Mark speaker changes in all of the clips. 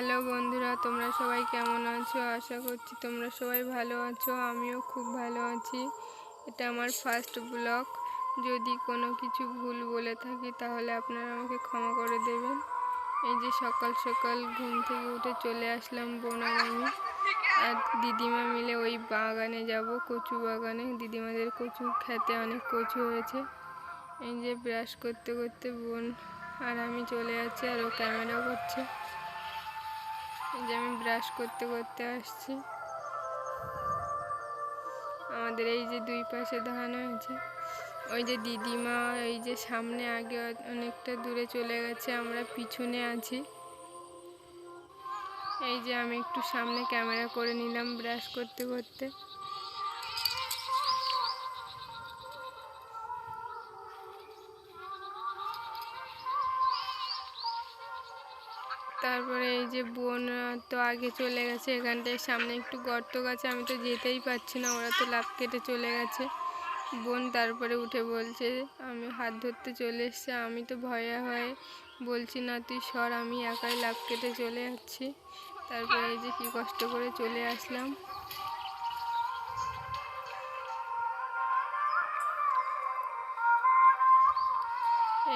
Speaker 1: Hello বন্ধুরা, তোমরা সবাই কেমন আছো? আশা করছি তোমরা সবাই ভালো আছো। আমিও খুব ভালো আছি। এটা আমার ফার্স্ট ব্লগ। যদি কোনো কিছু ভুল বলে থাকি তাহলে আপনারা আমাকে ক্ষমা করে দেবেন। এই যে সকাল সকাল ঘুম থেকে উঠে চলে আসলাম বোন আর আমি আর দিদিমা মিলে ওই বাগানে যাব, কচু বাগানে। দিদিমাদের কচু খেতে অনেক কচু হয়েছে। এই যে ব্রাশ করতে করতে বোন আর আমি চলে যাচ্ছি, আর ও ক্যামেরা করছে। যে আমি ব্রাশ করতে করতে আসছি। আমাদের এই যে দুই পাশে ধান হয়েছে। ওই যে দিদিমা এই যে সামনে আগে অনেকটা দূরে চলে গেছে, আমরা পিছনে আছি। এই যে আমি একটু সামনে ক্যামেরা করে নিলাম ব্রাশ করতে করতে। তারপরে এই যে বোন তো আগে চলে গেছে। এখানটায় সামনে একটু গর্ত গাছে, আমি তো যেতেই পারছি না, ওরা তো লাফ কেটে চলে গেছে। বোন তারপরে উঠে বলছে, আমি হাত ধরতে চলে এসছে। আমি তো ভয়ে হয়ে বলছি, না তুই সর, আমি একাই লাফ কেটে চলে যাচ্ছি। তারপরে এই যে কি কষ্ট করে চলে আসলাম।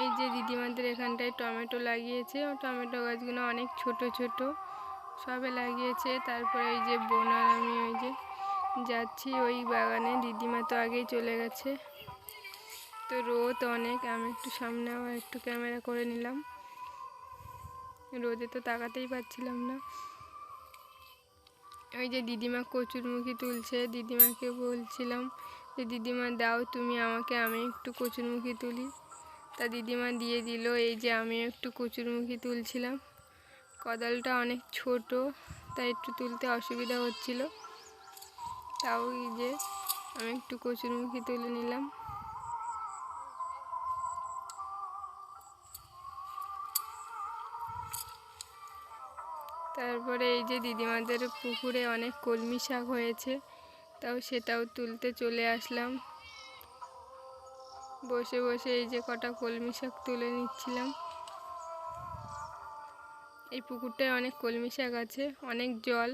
Speaker 1: এই যে দিদিমাদের এখানটায় টমেটো লাগিয়েছে, ও টমেটো গাছগুলো অনেক ছোট ছোট সবে লাগিয়েছে। তারপরে এই যে বোন আর আমি ওই যে যাচ্ছি ওই বাগানে। দিদিমা তো আগেই চলে গেছে। তো রোদ অনেক, আমি একটু সামনে আবার একটু ক্যামেরা করে নিলাম। রোদে তো তাকাতেই পারছিলাম না। ওই যে দিদিমা কচুরমুখী তুলছে, দিদিমাকে বলছিলাম যে দিদিমা দাও তুমি আমাকে, আমি একটু কচুরমুখী তুলি। তা দিদিমা দিয়ে দিল। এই যে আমি একটু কচুরমুখী তুলছিলাম। কোদালটা অনেক ছোট, তাই একটু তুলতে অসুবিধা হচ্ছিল। তাও এই যে আমি একটু কচুরমুখী তুলে নিলাম। তারপরে এই যে দিদিমাদের পুকুরে অনেক কলমি শাক হয়েছে, তাও সেটাও তুলতে চলে আসলাম। বসে বসে এই যে কটা কলমি শাক তুলে নিচ্ছিলাম। এই পুকুরটায় অনেক কলমি শাক আছে, অনেক জল,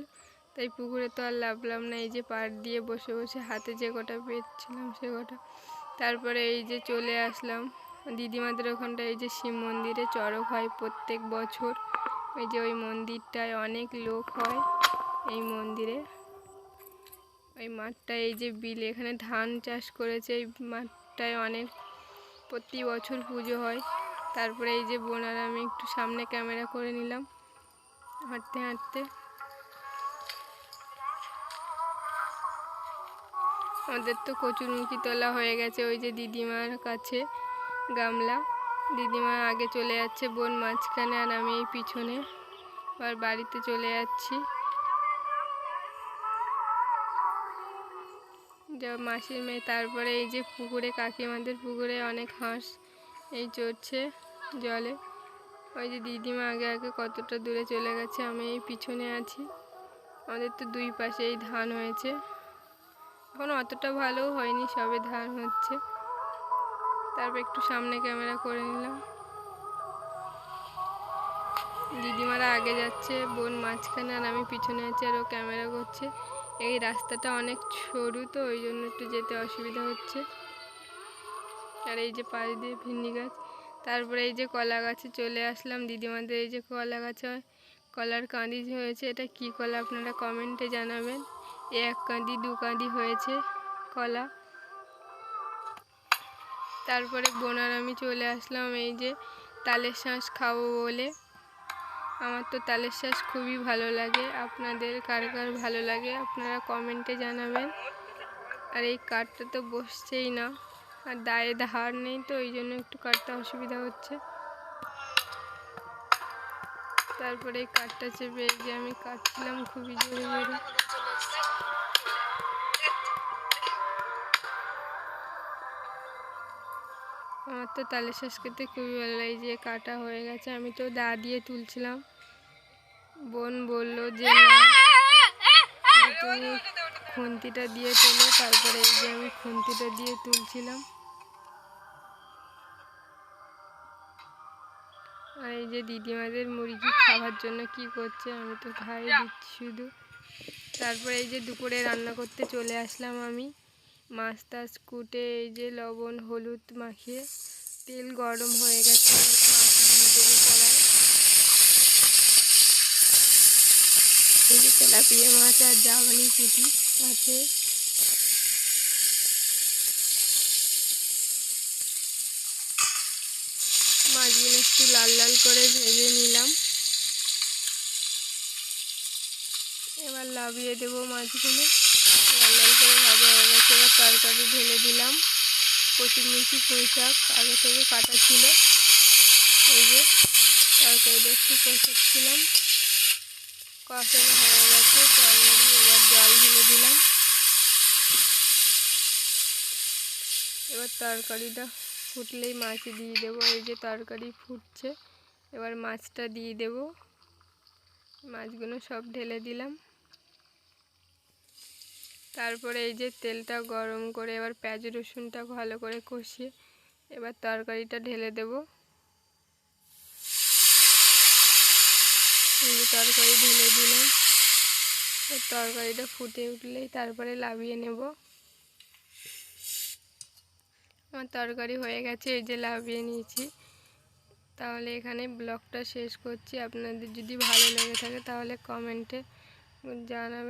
Speaker 1: তাই পুকুরে তো আর লাভলাম না। এই যে পাড় দিয়ে বসে বসে হাতে যে কটা পেয়েছিলাম সে কটা। তারপরে এই যে চলে আসলাম দিদিমাদের ওখানটায়। এই যে শিব মন্দিরে চড়ক হয় প্রত্যেক বছর। ওই যে ওই মন্দিরটায় অনেক লোক হয় এই মন্দিরে। ওই মাঠটায় এই যে বিল, এখানে ধান চাষ করেছে। এই মাঠটায় অনেক প্রতি বছর পুজো হয়। তারপরে এই যে বোন আর আমি একটু সামনে ক্যামেরা করে নিলাম হাঁটতে হাঁটতে। আমাদের তো কচুরমুখী তোলা হয়ে গেছে ওই যে দিদিমার কাছে গামলা। দিদিমা আগে চলে যাচ্ছে, বোন মাঝখানে আর আমি এই পিছনে। আর বাড়িতে চলে যাচ্ছি। যা মাসির মেয়ে। তারপরে এই যে পুকুরে, কাকিমাদের পুকুরে অনেক হাঁস এই চড়ছে জলে। ওই যে দিদিমা আগে আগে কতটা দূরে চলে গেছে, আমি এই পিছনে আছি। আমাদের তো দুই পাশে এই ধান হয়েছে, এখন অতটা ভালো হয়নি, সবে ধান হচ্ছে। তারপর একটু সামনে ক্যামেরা করে নিলাম। দিদিমারা আগে যাচ্ছে, বোন মাঝখানে আর আমি পিছনে আছি, আর ও ক্যামেরা করছে। এই রাস্তাটা অনেক সরু, তো ওই জন্য একটু যেতে অসুবিধা হচ্ছে। আর এই যে পাশ দিয়ে ভিন্ডি গাছ। তারপরে এই যে কলা গাছে চলে আসলাম। দিদিমাদের এই যে কলা গাছে কলার কাঁদি হয়েছে। এটা কি কলা আপনারা কমেন্টে জানাবেন। এক কাঁদি দু কাঁদি হয়েছে কলা। তারপরে বোন আর আমি চলে আসলাম এই যে তালের শাঁস খাবো বলে। আমার তো তালের শাঁস খুবই ভালো লাগে। আপনাদের কার কার ভালো লাগে আপনারা কমেন্টে জানাবেন। আর এই কাঠটা তো বসছেই না, আর দায়ে ধার নেই, তো ওই জন্য একটু কাটতে অসুবিধা হচ্ছে। তারপরে এই কাঠটা চেপে এই যে আমি কাটছিলাম খুবই জোরে জোরে। আমার তো তালের শাঁস খেতে খুবই ভালো লাগে। যে কাটা হয়ে গেছে, আমি তো দা দিয়ে তুলছিলাম। বোন বলল যে না তুমি খুন্তিটা দিয়ে তোলো। তারপরে এই যে আমি খুন্তিটা দিয়ে তুলছিলাম। আর এই যে দিদিমাদের মুরগি খাওয়ার জন্য কি করছে, আমি তো খাই দিচ্ছি শুধু। তারপরে এই যে দুপুরে রান্না করতে চলে আসলাম আমি। মাছ টাছ কুটে এই যে লবণ হলুদ মাখিয়ে তেল গরম হয়ে গেছে, মাছ দিয়ে দেবো কড়াই। এই যে তেলাপিয়া মাছ আর জাবানি পুঁটি আছে। মাছগুলো একটু লাল লাল করে ভেজে নিলাম। এবার লাভিয়ে দেবো মাছগুলো। লাল লাল করে ভাজা হয়ে গেছে, এবার তরকারি ঢেলে দিলাম। কচুরমুচি পুঁই শাক আগে থেকে কাটা ছিল। এই যে তরকারিটা একটু কষাচ্ছিলাম, কষানো হয়ে গেছে তরকারি। এবার জল ঢেলে দিলাম। এবার তরকারিটা ফুটলেই মাছ দিয়ে দেবো। এই যে তরকারি ফুটছে, এবার মাছটা দিয়ে দেবো। মাছগুলো সব ঢেলে দিলাম। তারপরে এই যে তেলটা গরম করে এবার পেঁয়াজ রসুনটা ভালো করে কষিয়ে এবার তরকারিটা ঢেলে দেব। এই যে তরকারি ঢেলে দিলাম। তরকারিটা ফুটে উঠলেই তারপরে নামিয়ে নেব। আমার তরকারি হয়ে গেছে, এই যে নামিয়ে নিয়েছি। তাহলে এখানে ব্লগটা শেষ করছি। আপনাদের যদি ভালো লেগে থাকে তাহলে কমেন্টে জানাবেন।